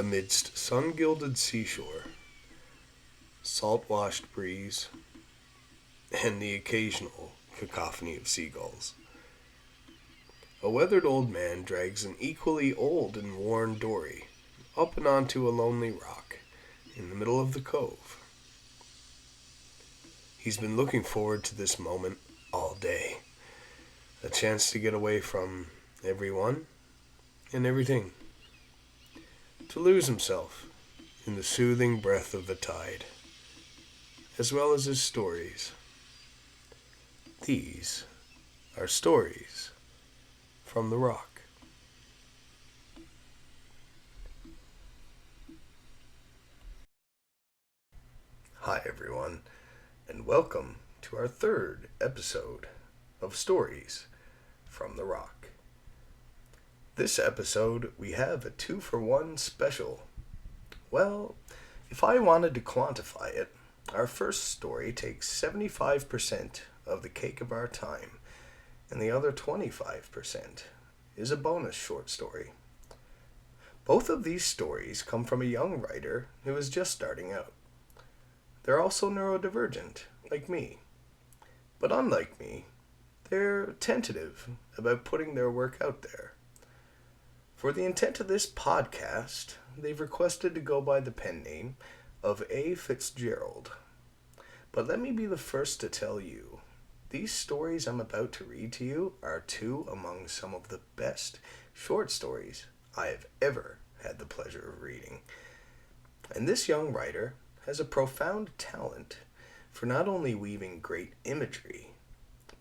Amidst sun-gilded seashore, salt-washed breeze, and the occasional cacophony of seagulls, a weathered old man drags an equally old and worn dory up and onto a lonely rock in the middle of the cove. He's been looking forward to this moment all day, a chance to get away from everyone and everything, to lose himself in the soothing breath of the tide, as well as his stories. These are stories from the rock. Hi everyone, and welcome to our third episode of Stories from the Rock. This episode, we have a 2-for-1 special. Well, if I wanted to quantify it, our first story takes 75% of the cake of our time, and the other 25% is a bonus short story. Both of these stories come from a young writer who is just starting out. They're also neurodivergent, like me. But unlike me, they're tentative about putting their work out there. For the intent of this podcast, they've requested to go by the pen name of A. Fitzgerald. But let me be the first to tell you, these stories I'm about to read to you are two among some of the best short stories I have ever had the pleasure of reading. And this young writer has a profound talent for not only weaving great imagery,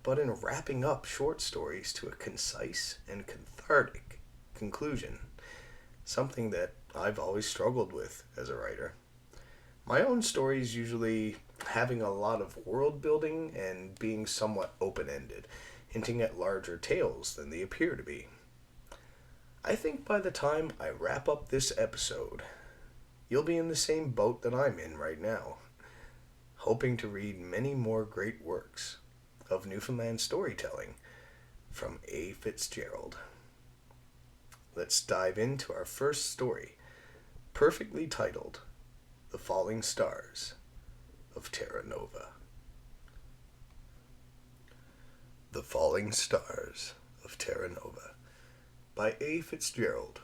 but in wrapping up short stories to a concise and cathartic conclusion, something that I've always struggled with as a writer. My own stories usually having a lot of world building and being somewhat open-ended, hinting at larger tales than they appear to be. I think by the time I wrap up this episode, you'll be in the same boat that I'm in right now, hoping to read many more great works of Newfoundland storytelling from A. Fitzgerald. Let's dive into our first story, perfectly titled The Falling Stars of Terra. The Falling Stars of Terra by A. Fitzgerald.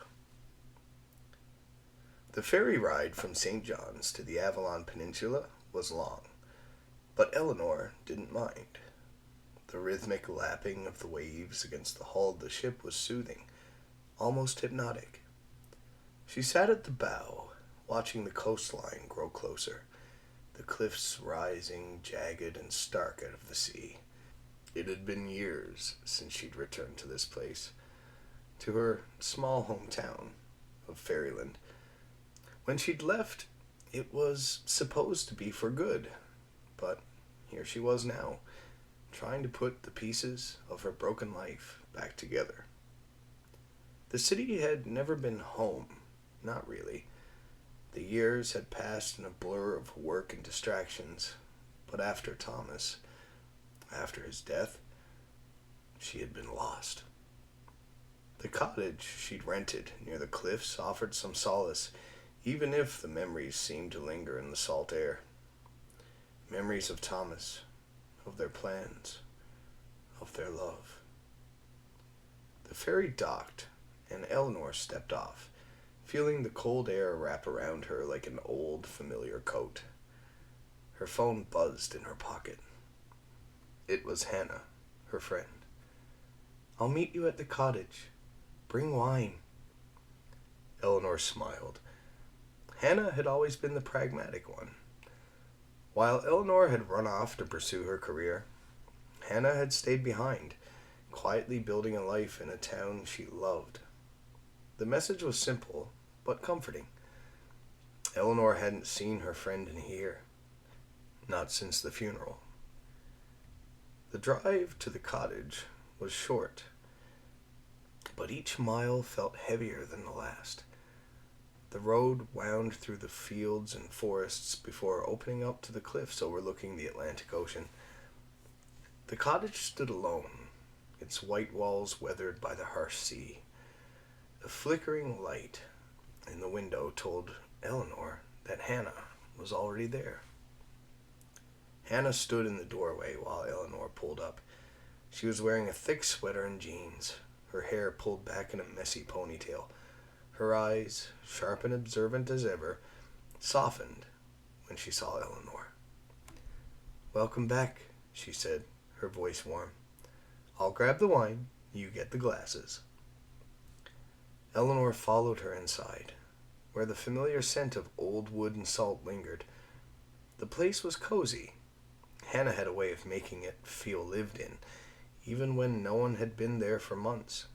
The ferry ride from St. John's to the Avalon Peninsula was long, but Eleanor didn't mind. The rhythmic lapping of the waves against the hull of the ship was soothing, almost hypnotic. She sat at the bow, watching the coastline grow closer, the cliffs rising jagged and stark out of the sea. It had been years since she'd returned to this place, to her small hometown of Fairyland. When she'd left, it was supposed to be for good, but here she was now, trying to put the pieces of her broken life back together. The city had never been home, not really. The years had passed in a blur of work and distractions, but after Thomas, after his death, she had been lost. The cottage she'd rented near the cliffs offered some solace, even if the memories seemed to linger in the salt air. Memories of Thomas, of their plans, of their love. The ferry docked, and Eleanor stepped off, feeling the cold air wrap around her like an old, familiar coat. Her phone buzzed in her pocket. It was Hannah, her friend. "I'll meet you at the cottage. Bring wine." Eleanor smiled. Hannah had always been the pragmatic one. While Eleanor had run off to pursue her career, Hannah had stayed behind, quietly building a life in a town she loved. The message was simple, but comforting. Eleanor hadn't seen her friend in a year, not since the funeral. The drive to the cottage was short, but each mile felt heavier than the last. The road wound through the fields and forests before opening up to the cliffs overlooking the Atlantic Ocean. The cottage stood alone, its white walls weathered by the harsh sea. A flickering light in the window told Eleanor that Hannah was already there. Hannah stood in the doorway while Eleanor pulled up. She was wearing a thick sweater and jeans, her hair pulled back in a messy ponytail. Her eyes, sharp and observant as ever, softened when she saw Eleanor. "Welcome back," she said, her voice warm. "I'll grab the wine, you get the glasses." Eleanor followed her inside, where the familiar scent of old wood and salt lingered. The place was cozy. Hannah had a way of making it feel lived in, even when no one had been there for months.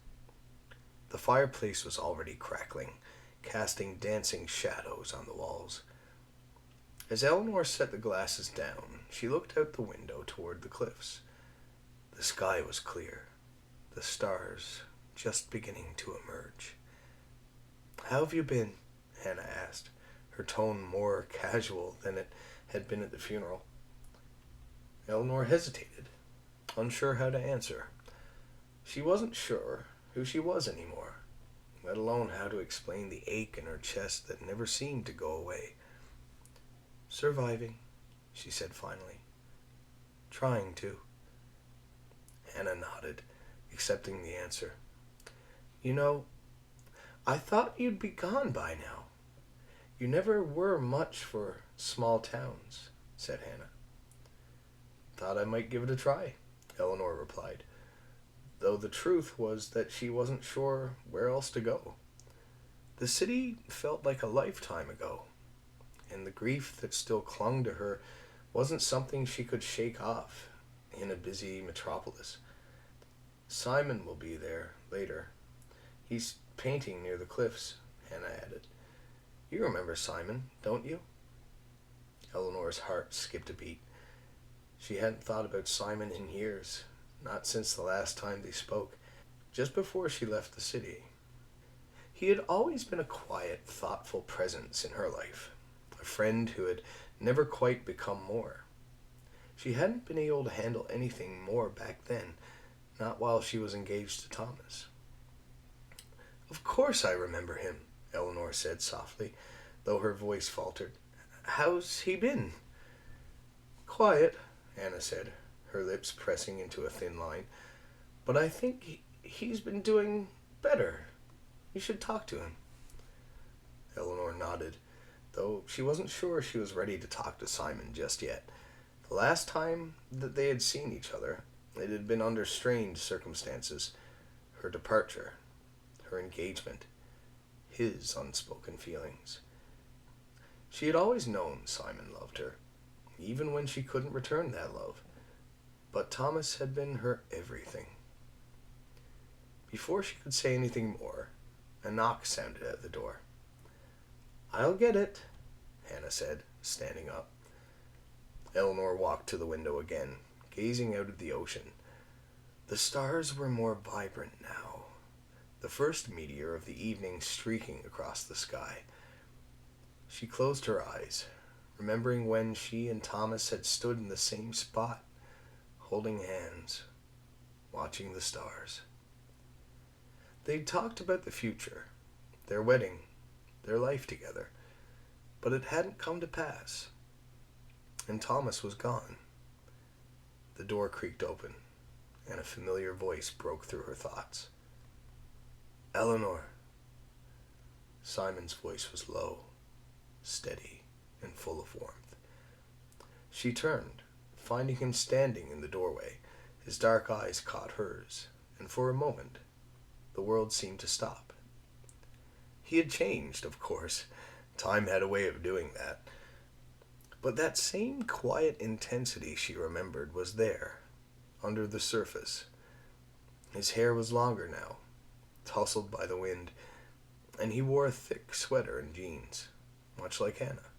The fireplace was already crackling, casting dancing shadows on the walls. As Eleanor set the glasses down, she looked out the window toward the cliffs. The sky was clear, the stars just beginning to emerge. "How have you been?" Hannah asked, her tone more casual than it had been at the funeral. Eleanor hesitated, unsure how to answer. She wasn't sure who she was anymore, let alone how to explain the ache in her chest that never seemed to go away. "Surviving," she said finally. "Trying to." Hannah nodded, accepting the answer. "You know, I thought you'd be gone by now. You never were much for small towns," said Hannah. "Thought I might give it a try," Eleanor replied, though the truth was that she wasn't sure where else to go. The city felt like a lifetime ago, and the grief that still clung to her wasn't something she could shake off in a busy metropolis. "Simon will be there later. He's painting near the cliffs," Hannah added. "You remember Simon, don't you?" Eleanor's heart skipped a beat. She hadn't thought about Simon in years, not since the last time they spoke, just before she left the city. He had always been a quiet, thoughtful presence in her life, a friend who had never quite become more. She hadn't been able to handle anything more back then, not while she was engaged to Thomas. "Of course I remember him," Eleanor said softly, though her voice faltered. "How's he been?" "Quiet," Hannah said, her lips pressing into a thin line. "But I think he's been doing better. You should talk to him." Eleanor nodded, though she wasn't sure she was ready to talk to Simon just yet. The last time that they had seen each other, it had been under strange circumstances. Her departure, her engagement, his unspoken feelings. She had always known Simon loved her, even when she couldn't return that love. But Thomas had been her everything. Before she could say anything more, a knock sounded at the door. "I'll get it," Hannah said, standing up. Eleanor walked to the window again, gazing out at the ocean. The stars were more vibrant now, the first meteor of the evening streaking across the sky. She closed her eyes, remembering when she and Thomas had stood in the same spot, holding hands, watching the stars. They'd talked about the future, their wedding, their life together, but it hadn't come to pass. And Thomas was gone. The door creaked open, and a familiar voice broke through her thoughts. "Eleanor." Simon's voice was low, steady, and full of warmth. She turned, finding him standing in the doorway. His dark eyes caught hers, and for a moment, the world seemed to stop. He had changed, of course. Time had a way of doing that. But that same quiet intensity she remembered was there, under the surface. His hair was longer now, tousled by the wind, and he wore a thick sweater and jeans, much like Hannah.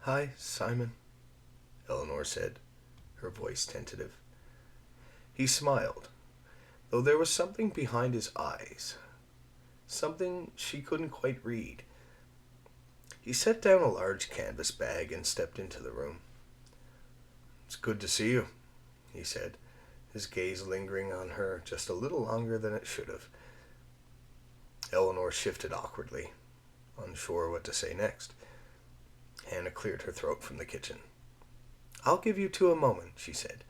"Hi, Simon," Eleanor said, her voice tentative. He smiled, though there was something behind his eyes, something she couldn't quite read. He set down a large canvas bag and stepped into the room. "It's good to see you," he said, his gaze lingering on her just a little longer than it should have. Eleanor shifted awkwardly. unsure what to say next. Hannah cleared her throat from the kitchen. "I'll give you two a moment," she said,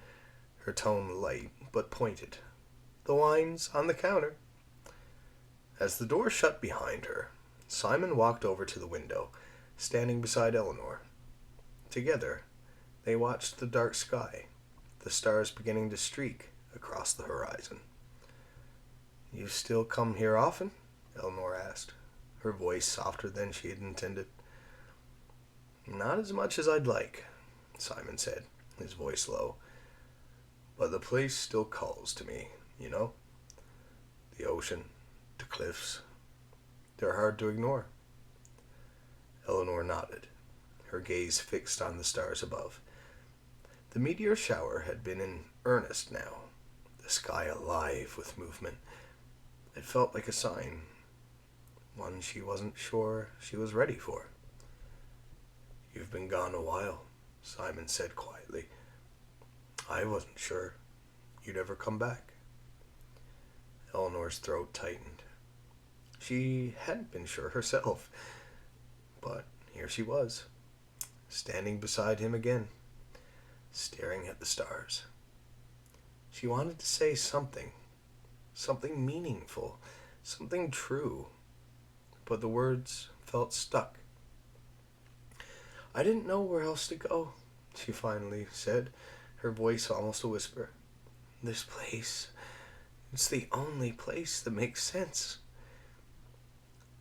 her tone light but pointed. "The wine's on the counter." As the door shut behind her, Simon walked over to the window, standing beside Eleanor. Together, they watched the dark sky, the stars beginning to streak across the horizon. "You still come here often?" Eleanor asked, her voice softer than she had intended. "Not as much as I'd like," Simon said, his voice low. "But the place still calls to me, you know? The ocean, the cliffs, they're hard to ignore." Eleanor nodded, her gaze fixed on the stars above. The meteor shower had been in earnest now, the sky alive with movement. It felt like a sign, one she wasn't sure she was ready for. "You've been gone a while," Simon said quietly. "I wasn't sure you'd ever come back." Eleanor's throat tightened. She hadn't been sure herself, but here she was, standing beside him again, staring at the stars. She wanted to say something meaningful, something true, but the words felt stuck. "I didn't know where else to go," she finally said, her voice almost a whisper. "This place, it's the only place that makes sense."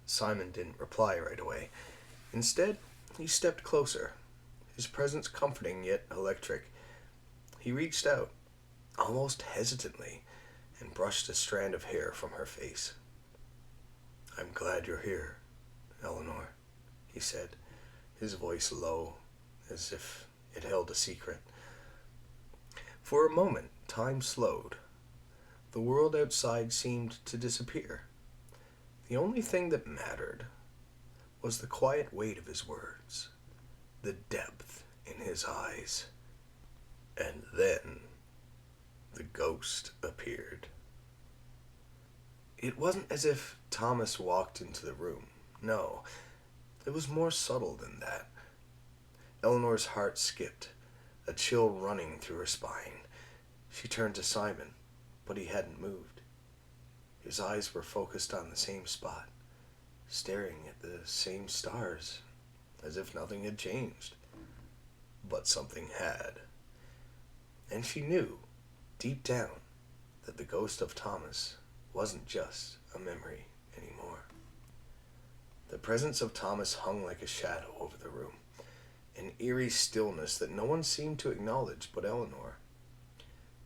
Simon didn't reply right away. Instead, he stepped closer, his presence comforting yet electric. He reached out, almost hesitantly, and brushed a strand of hair from her face. "I'm glad you're here, Eleanor," he said, his voice low, as if it held a secret. For a moment, time slowed. The world outside seemed to disappear. The only thing that mattered was the quiet weight of his words, the depth in his eyes. And then the ghost appeared. It wasn't as if Thomas walked into the room. No, it was more subtle than that. Eleanor's heart skipped, a chill running through her spine. She turned to Simon, but he hadn't moved. His eyes were focused on the same spot, staring at the same stars, as if nothing had changed. But something had. And she knew, deep down, that the ghost of Thomas wasn't just a memory anymore. The presence of Thomas hung like a shadow over the room, an eerie stillness that no one seemed to acknowledge but Eleanor.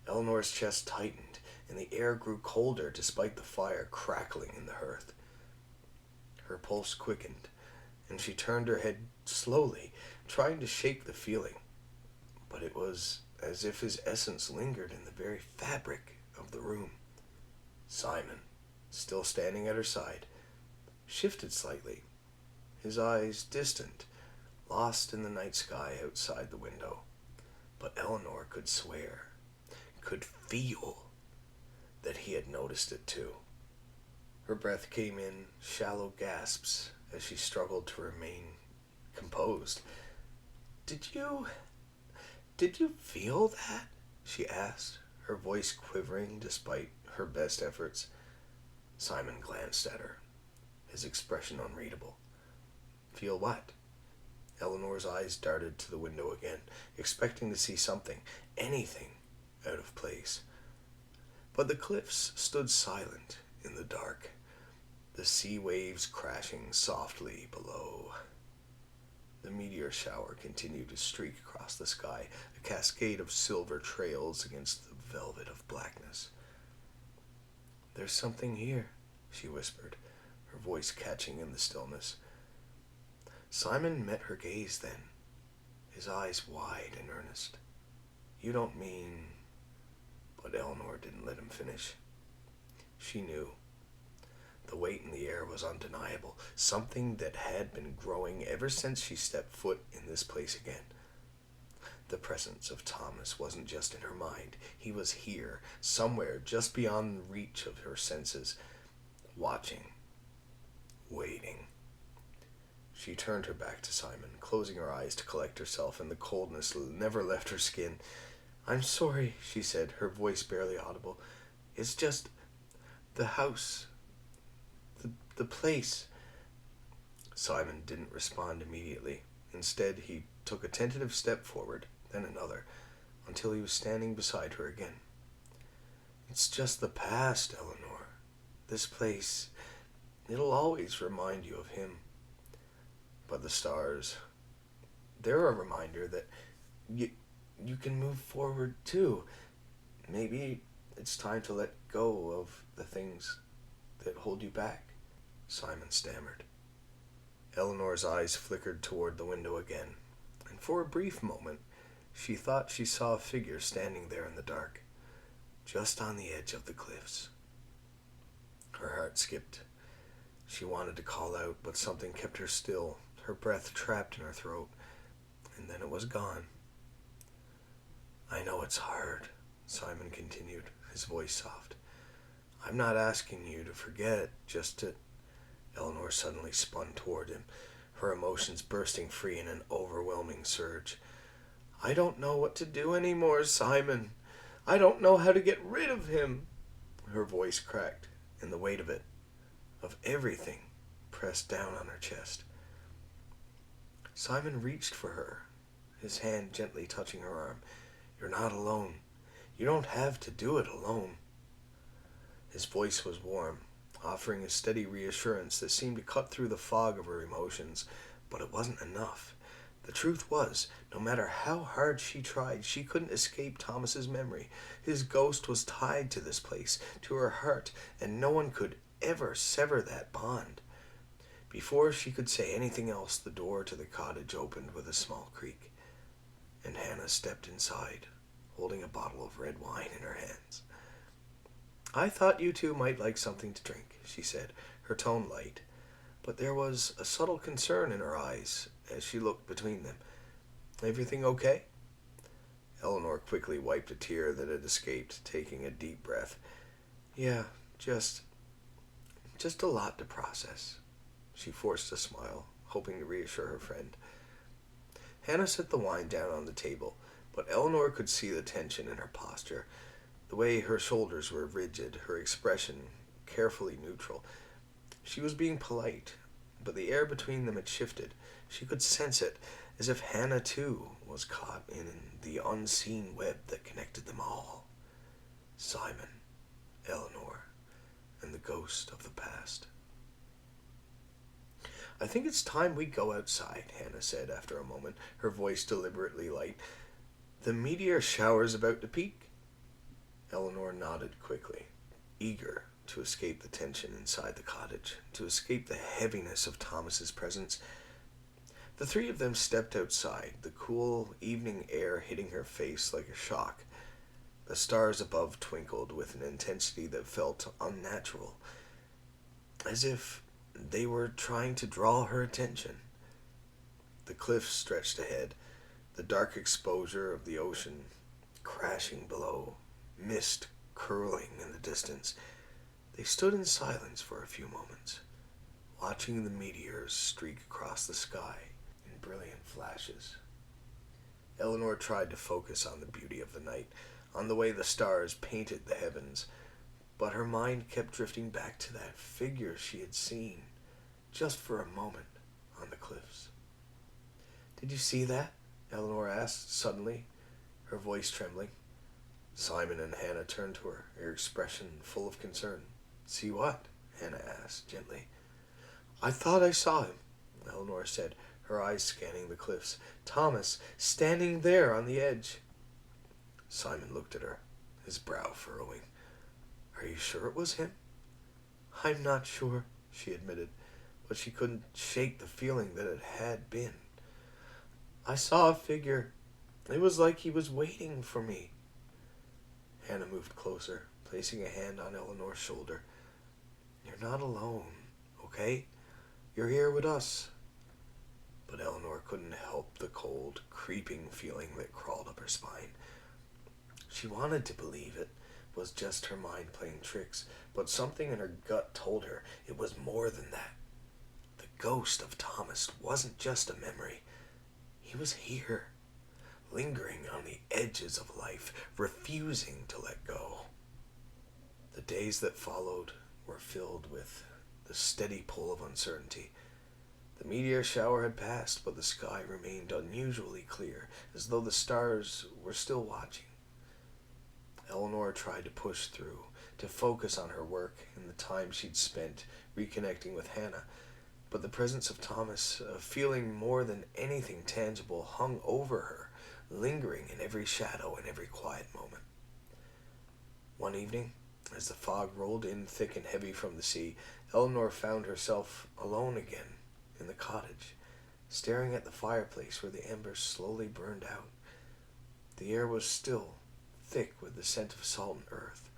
Eleanor's chest tightened, and the air grew colder despite the fire crackling in the hearth. Her pulse quickened, and she turned her head slowly, trying to shake the feeling. But it was as if his essence lingered in the very fabric of the room. Simon, still standing at her side, shifted slightly, his eyes distant, lost in the night sky outside the window. But Eleanor could swear, could feel, that he had noticed it too. Her breath came in shallow gasps as she struggled to remain composed. Did you feel that?" she asked, her voice quivering despite her best efforts. Simon glanced at her, his expression unreadable. "Feel what?" Eleanor's eyes darted to the window again, expecting to see something, anything, out of place. But the cliffs stood silent in the dark, the sea waves crashing softly below. The meteor shower continued to streak across the sky, a cascade of silver trails against the velvet of blackness. "There's something here," she whispered, her voice catching in the stillness. Simon met her gaze then, his eyes wide and earnest. "You don't mean..." But Eleanor didn't let him finish. She knew. The weight in the air was undeniable, something that had been growing ever since she stepped foot in this place again. The presence of Thomas wasn't just in her mind. He was here, somewhere just beyond the reach of her senses, watching, waiting. She turned her back to Simon, closing her eyes to collect herself, and the coldness never left her skin. "I'm sorry," she said, her voice barely audible. "It's just the house, the place." Simon didn't respond immediately. Instead, he took a tentative step forward, then another, until he was standing beside her again. "It's just the past, Eleanor. This place, it'll always remind you of him. But the stars, they're a reminder that you can move forward too. Maybe it's time to let go of the things that hold you back," Simon stammered. Eleanor's eyes flickered toward the window again, and for a brief moment she thought she saw a figure standing there in the dark, just on the edge of the cliffs. Her heart skipped. She wanted to call out, but something kept her still, her breath trapped in her throat, and then it was gone. "I know it's hard," Simon continued, his voice soft. "I'm not asking you to forget, just to..." Eleanor suddenly spun toward him, her emotions bursting free in an overwhelming surge. "I don't know what to do anymore, Simon. I don't know how to get rid of him." Her voice cracked, and the weight of it, of everything, pressed down on her chest. Simon reached for her, his hand gently touching her arm. "You're not alone. You don't have to do it alone." His voice was warm, offering a steady reassurance that seemed to cut through the fog of her emotions, but it wasn't enough. The truth was, no matter how hard she tried, she couldn't escape Thomas's memory. His ghost was tied to this place, to her heart, and no one could ever sever that bond. Before she could say anything else, the door to the cottage opened with a small creak, and Hannah stepped inside, holding a bottle of red wine in her hands. "I thought you two might like something to drink," she said, her tone light, but there was a subtle concern in her eyes as she looked between them. "Everything okay?" Eleanor quickly wiped a tear that had escaped, taking a deep breath. "Yeah, just a lot to process." She forced a smile, hoping to reassure her friend. Hannah set the wine down on the table, but Eleanor could see the tension in her posture, the way her shoulders were rigid, her expression carefully neutral. She was being polite, but the air between them had shifted. She could sense it, as if Hannah too was caught in the unseen web that connected them all. Simon, Eleanor, and the ghost of the past. "I think it's time we go outside," Hannah said after a moment, her voice deliberately light. "The meteor shower's about to peak." Eleanor nodded quickly, eager to escape the tension inside the cottage, to escape the heaviness of Thomas's presence. The three of them stepped outside, the cool evening air hitting her face like a shock. The stars above twinkled with an intensity that felt unnatural, as if they were trying to draw her attention. The cliffs stretched ahead, the dark exposure of the ocean crashing below, mist curling in the distance. They stood in silence for a few moments, watching the meteors streak across the sky in brilliant flashes. Eleanor tried to focus on the beauty of the night, on the way the stars painted the heavens, but her mind kept drifting back to that figure she had seen, just for a moment, on the cliffs. "Did you see that?" Eleanor asked suddenly, her voice trembling. Simon and Hannah turned to her, her expression full of concern. "See what?" Hannah asked gently. "I thought I saw him," Eleanor said, her eyes scanning the cliffs. "Thomas, standing there on the edge." Simon looked at her, his brow furrowing. "Are you sure it was him?" "I'm not sure," she admitted, but she couldn't shake the feeling that it had been. "I saw a figure. It was like he was waiting for me." Hannah moved closer, placing a hand on Eleanor's shoulder. "You're not alone, okay? You're here with us." But Eleanor couldn't help the cold, creeping feeling that crawled up her spine. She wanted to believe it was just her mind playing tricks, but something in her gut told her it was more than that. The ghost of Thomas wasn't just a memory. He was here, lingering on the edges of life, refusing to let go. The days that followed were filled with the steady pull of uncertainty. The meteor shower had passed, but the sky remained unusually clear, as though the stars were still watching. Eleanor tried to push through, to focus on her work and the time she'd spent reconnecting with Hannah, but the presence of Thomas, a feeling more than anything tangible, hung over her, lingering in every shadow and every quiet moment. One evening, as the fog rolled in thick and heavy from the sea, Eleanor found herself alone again in the cottage, staring at the fireplace where the embers slowly burned out. The air was still, thick with the scent of salt and earth.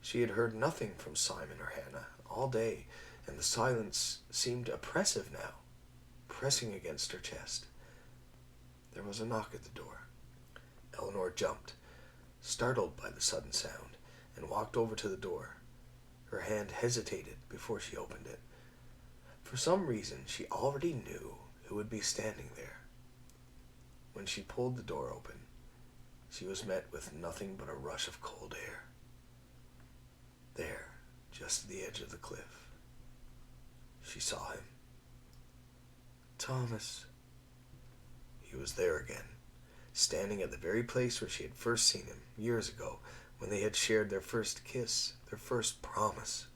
She had heard nothing from Simon or Hannah all day, and the silence seemed oppressive now, pressing against her chest. There was a knock at the door. Eleanor jumped, startled by the sudden sound, and walked over to the door. Her hand hesitated before she opened it. For some reason, she already knew who would be standing there. When she pulled the door open, she was met with nothing but a rush of cold air. There, just at the edge of the cliff, she saw him. Thomas. He was there again, standing at the very place where she had first seen him, years ago, when they had shared their first kiss, their first promise.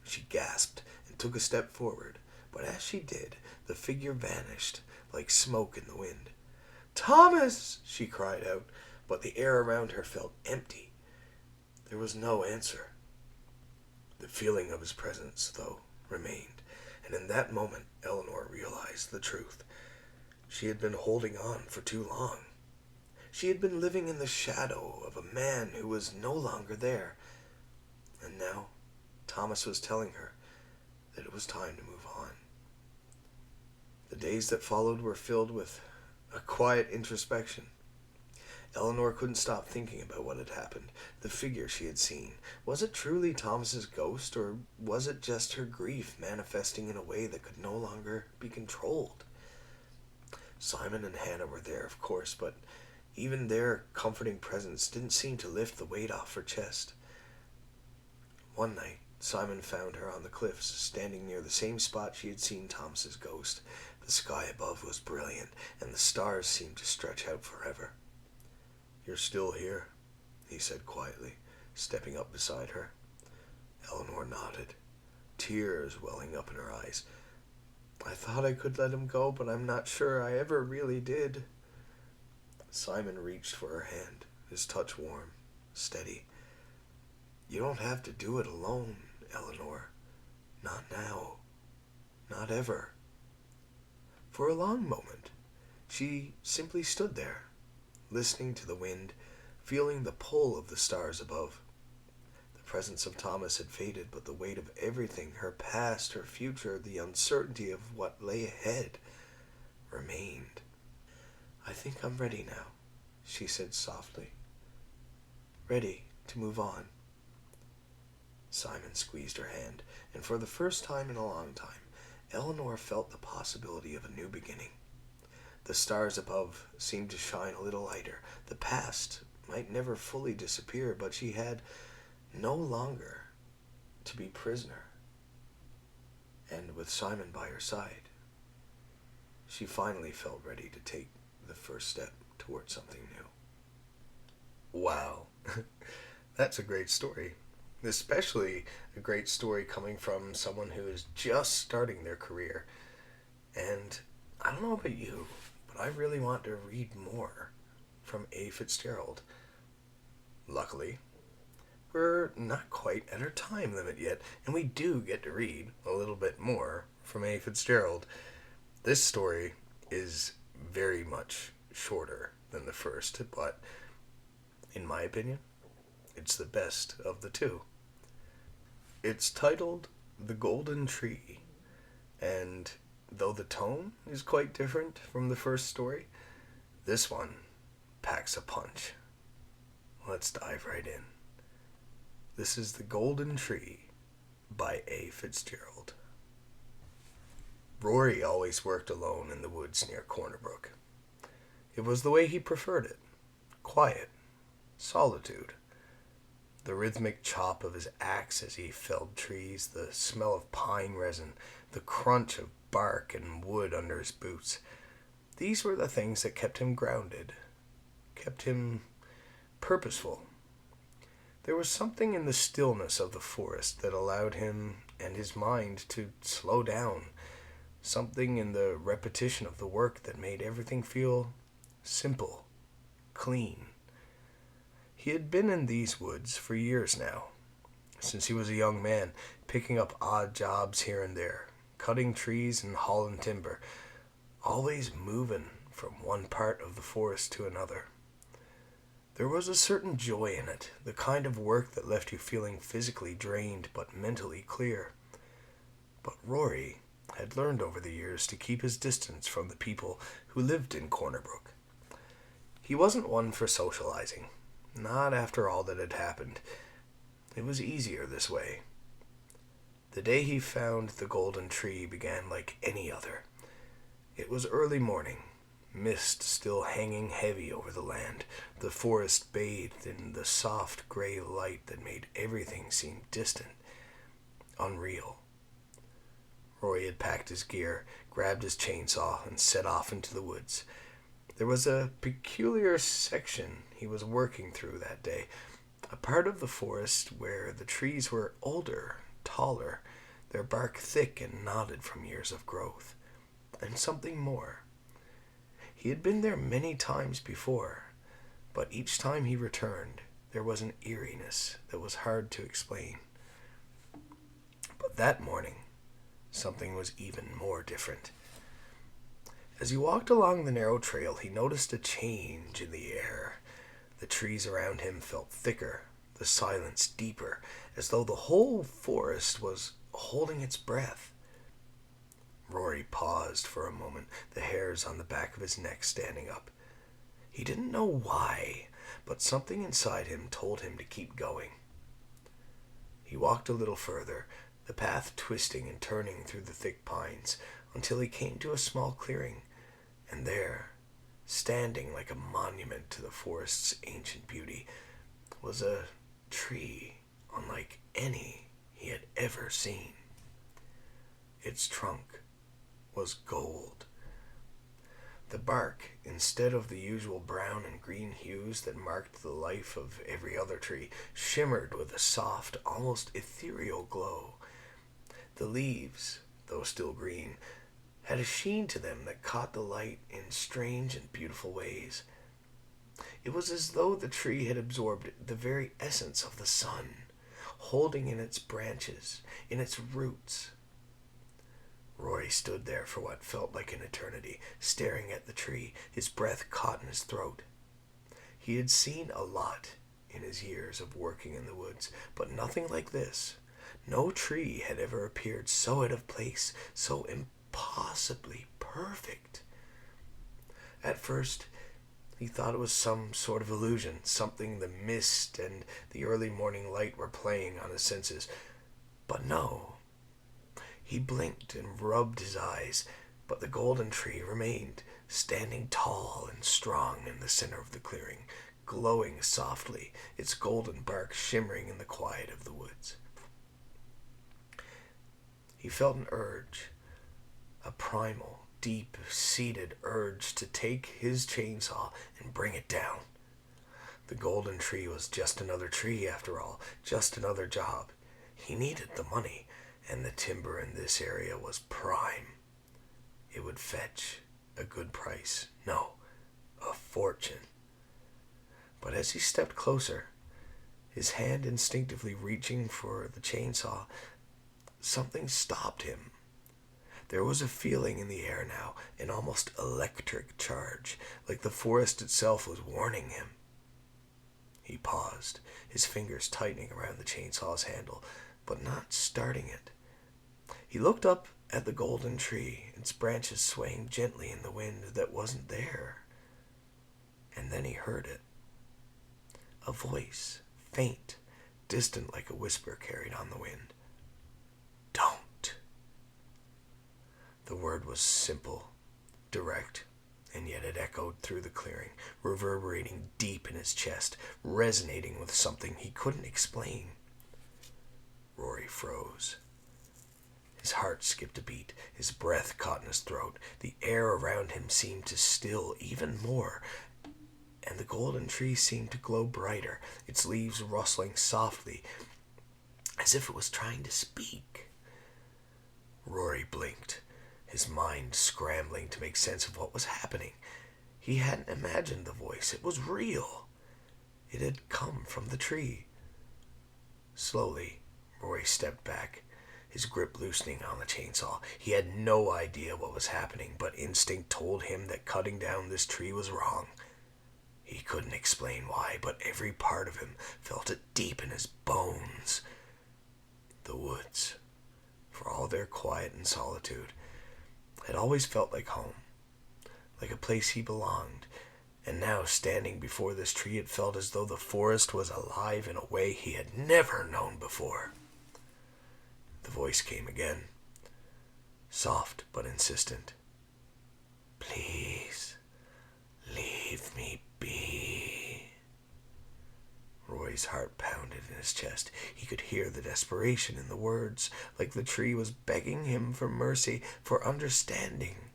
She gasped and took a step forward, but as she did, the figure vanished like smoke in the wind. Thomas! She cried out, but the air around her felt empty. There was no answer. The feeling of his presence, though, remained, and in that moment Eleanor realized the truth. She had been holding on for too long. She had been living in the shadow of a man who was no longer there. And now Thomas was telling her that it was time to move on. The days that followed were filled with a quiet introspection. Eleanor couldn't stop thinking about what had happened, the figure she had seen. Was it truly Thomas's ghost, or was it just her grief manifesting in a way that could no longer be controlled? Simon and Hannah were there, of course, but even their comforting presence didn't seem to lift the weight off her chest. One night, Simon found her on the cliffs, standing near the same spot she had seen Thomas's ghost. The sky above was brilliant, and the stars seemed to stretch out forever. You're still here, he said quietly, stepping up beside her. Eleanor nodded, tears welling up in her eyes. I thought I could let him go, but I'm not sure I ever really did. Simon reached for her hand, his touch warm, steady. You don't have to do it alone, Eleanor. Not now. Not ever. For a long moment, she simply stood there, listening to the wind, feeling the pull of the stars above. The presence of Thomas had faded, but the weight of everything, her past, her future, the uncertainty of what lay ahead, remained. I think I'm ready now, she said softly. Ready to move on. Simon squeezed her hand, and for the first time in a long time, Eleanor felt the possibility of a new beginning. The stars above seemed to shine a little lighter. The past might never fully disappear, but she had no longer to be prisoner. And with Simon by her side, she finally felt ready to take the first step towards something new. Wow, that's a great story. Especially a great story coming from someone who is just starting their career. And I don't know about you, but I really want to read more from A. Fitzgerald. Luckily, we're not quite at our time limit yet, and we do get to read a little bit more from A. Fitzgerald. This story is very much shorter than the first, but in my opinion, it's the best of the two. It's titled The Golden Tree, and though the tone is quite different from the first story, this one packs a punch. Let's dive right in. This is The Golden Tree by A. Fitzgerald. Rory always worked alone in the woods near Cornerbrook. It was the way he preferred it. Quiet. Solitude. The rhythmic chop of his axe as he felled trees, the smell of pine resin, the crunch of bark and wood under his boots. These were the things that kept him grounded, kept him purposeful. There was something in the stillness of the forest that allowed him and his mind to slow down, something in the repetition of the work that made everything feel simple, clean. He had been in these woods for years now, since he was a young man, picking up odd jobs here and there, cutting trees and hauling timber, always moving from one part of the forest to another. There was a certain joy in it, the kind of work that left you feeling physically drained but mentally clear. But Rory had learned over the years to keep his distance from the people who lived in Cornerbrook. He wasn't one for socializing, not after all that had happened. It was easier this way. The day he found the golden tree began like any other. It was early morning, mist still hanging heavy over the land, the forest bathed in the soft gray light that made everything seem distant, unreal. Rory had packed his gear, grabbed his chainsaw, and set off into the woods. There was a peculiar section he was working through that day, a part of the forest where the trees were older, taller, their bark thick and knotted from years of growth, and something more. He had been there many times before, but each time he returned, there was an eeriness that was hard to explain. But that morning, something was even more different. As he walked along the narrow trail, he noticed a change in the air. The trees around him felt thicker, the silence deeper, as though the whole forest was holding its breath. Rory paused for a moment, the hairs on the back of his neck standing up. He didn't know why, but something inside him told him to keep going. He walked a little further, the path twisting and turning through the thick pines, until he came to a small clearing, and there, standing like a monument to the forest's ancient beauty, was a tree unlike any he had ever seen. Its trunk was gold. The bark, instead of the usual brown and green hues that marked the life of every other tree, shimmered with a soft, almost ethereal glow. The leaves, though still green, had a sheen to them that caught the light in strange and beautiful ways. It was as though the tree had absorbed the very essence of the sun, holding in its branches, in its roots. Rory stood there for what felt like an eternity, staring at the tree, his breath caught in his throat. He had seen a lot in his years of working in the woods, but nothing like this. No tree had ever appeared so out of place, so impossibly perfect. At first, he thought it was some sort of illusion, something the mist and the early morning light were playing on his senses. But no. He blinked and rubbed his eyes, but the golden tree remained, standing tall and strong in the center of the clearing, glowing softly, its golden bark shimmering in the quiet of the woods. He felt an urge, a primal, deep-seated urge to take his chainsaw and bring it down. The golden tree was just another tree, after all, just another job. He needed the money, and the timber in this area was prime. It would fetch a good price. No, a fortune. But as he stepped closer, his hand instinctively reaching for the chainsaw, something stopped him. There was a feeling in the air now, an almost electric charge, like the forest itself was warning him. He paused, his fingers tightening around the chainsaw's handle, but not starting it. He looked up at the golden tree, its branches swaying gently in the wind that wasn't there. And then he heard it. A voice, faint, distant like a whisper carried on the wind. Don't. The word was simple, direct, and yet it echoed through the clearing, reverberating deep in his chest, resonating with something he couldn't explain. Rory froze. His heart skipped a beat, his breath caught in his throat, the air around him seemed to still even more, and the golden tree seemed to glow brighter, its leaves rustling softly, as if it was trying to speak. Rory blinked, his mind scrambling to make sense of what was happening. He hadn't imagined the voice. It was real. It had come from the tree. Slowly, Rory stepped back, his grip loosening on the chainsaw. He had no idea what was happening, but instinct told him that cutting down this tree was wrong. He couldn't explain why, but every part of him felt it deep in his bones. The woods, for all their quiet and solitude, had always felt like home, like a place he belonged, and now standing before this tree it felt as though the forest was alive in a way he had never known before. The voice came again, soft but insistent. "Please, leave me be." Roy's heart pounded in his chest. He could hear the desperation in the words, like the tree was begging him for mercy, for understanding.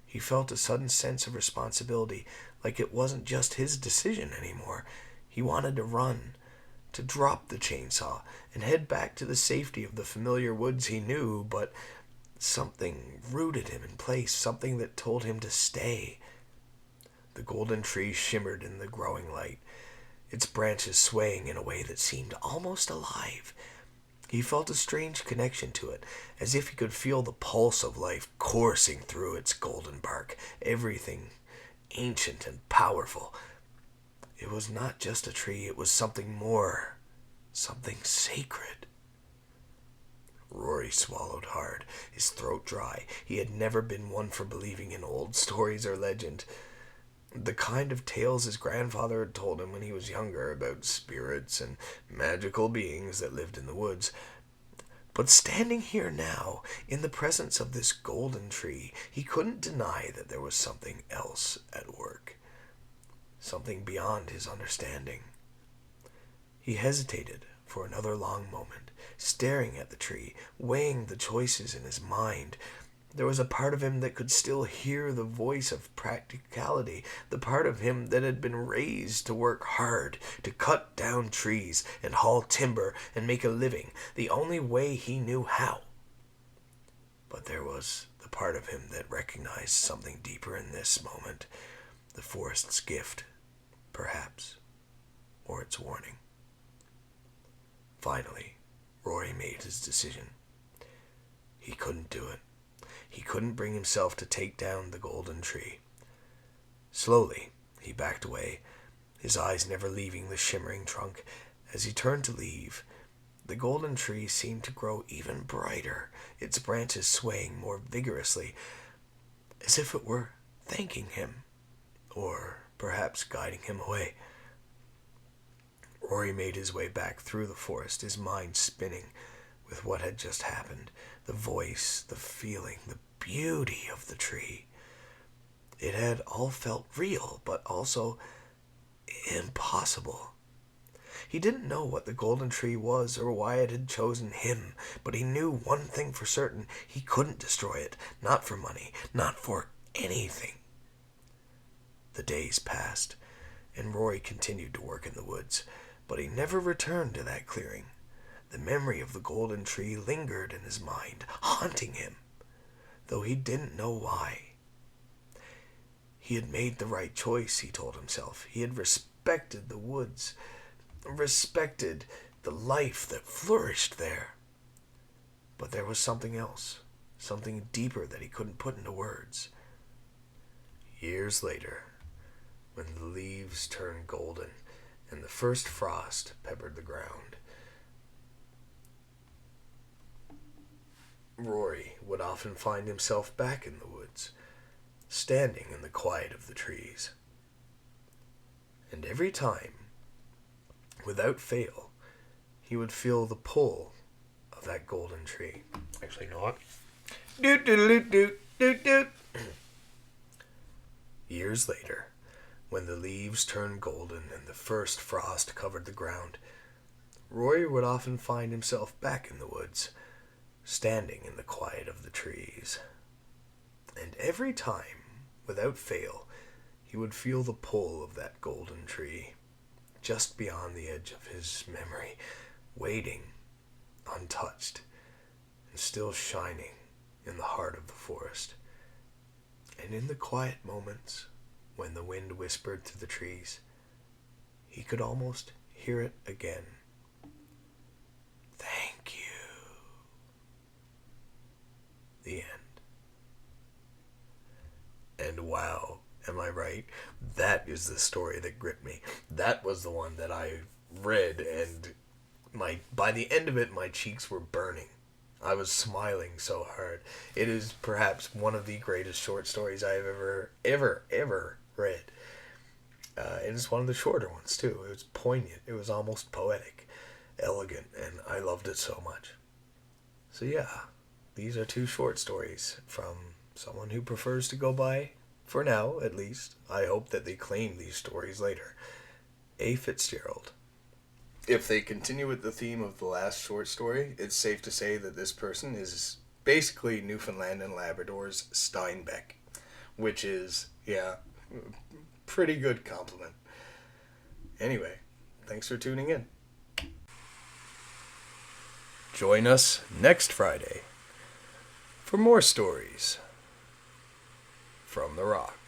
He felt a sudden sense of responsibility, like it wasn't just his decision anymore. He wanted to run, to drop the chainsaw, and head back to the safety of the familiar woods he knew, but something rooted him in place, something that told him to stay. The golden tree shimmered in the growing light, its branches swaying in a way that seemed almost alive. He felt a strange connection to it, as if he could feel the pulse of life coursing through its golden bark, everything ancient and powerful. It was not just a tree, it was something more, something sacred. Rory swallowed hard, his throat dry. He had never been one for believing in old stories or legend, the kind of tales his grandfather had told him when he was younger about spirits and magical beings that lived in the woods. But standing here now, in the presence of this golden tree, he couldn't deny that there was something else at work, something beyond his understanding. He hesitated for another long moment, staring at the tree, weighing the choices in his mind. There was a part of him that could still hear the voice of practicality, the part of him that had been raised to work hard, to cut down trees and haul timber and make a living, the only way he knew how. But there was the part of him that recognized something deeper in this moment, the forest's gift, perhaps, or its warning. Finally, Rory made his decision. He couldn't do it. He couldn't bring himself to take down the golden tree. Slowly, he backed away, his eyes never leaving the shimmering trunk. As he turned to leave, the golden tree seemed to grow even brighter, its branches swaying more vigorously, as if it were thanking him, or perhaps guiding him away. Rory made his way back through the forest, his mind spinning with what had just happened, the voice, the feeling, the beauty of the tree. It had all felt real, but also impossible. He didn't know what the golden tree was or why it had chosen him, but he knew one thing for certain: he couldn't destroy it, not for money, not for anything. The days passed, and Rory continued to work in the woods, but he never returned to that clearing. The memory of the golden tree lingered in his mind, haunting him, though he didn't know why. He had made the right choice, he told himself. He had respected the woods, respected the life that flourished there. But there was something else, something deeper that he couldn't put into words. Years later, when the leaves turned golden and the first frost peppered the ground, Rory would often find himself back in the woods, standing in the quiet of the trees. And every time, without fail, he would feel the pull of that golden tree. Actually, you know what? Doot doot doot doot doot. Years later, when the leaves turned golden and the first frost covered the ground, Roy would often find himself back in the woods, standing in the quiet of the trees. And every time, without fail, he would feel the pull of that golden tree, just beyond the edge of his memory, waiting, untouched, and still shining in the heart of the forest. And in the quiet moments, when the wind whispered through the trees, he could almost hear it again. Thank you. The end. And wow, am I right? That is the story that gripped me. That was the one that I read, and by the end of it, my cheeks were burning. I was smiling so hard. It is perhaps one of the greatest short stories I have ever read. It is one of the shorter ones, too. It was poignant. It was almost poetic, elegant, and I loved it so much. So yeah, these are 2 short stories from someone who prefers to go by, for now at least, I hope that they claim these stories later, A. Fitzgerald. If they continue with the theme of the last short story, it's safe to say that this person is basically Newfoundland and Labrador's Steinbeck, which is, yeah, pretty good compliment. Anyway, thanks for tuning in. Join us next Friday for more stories from the Rock.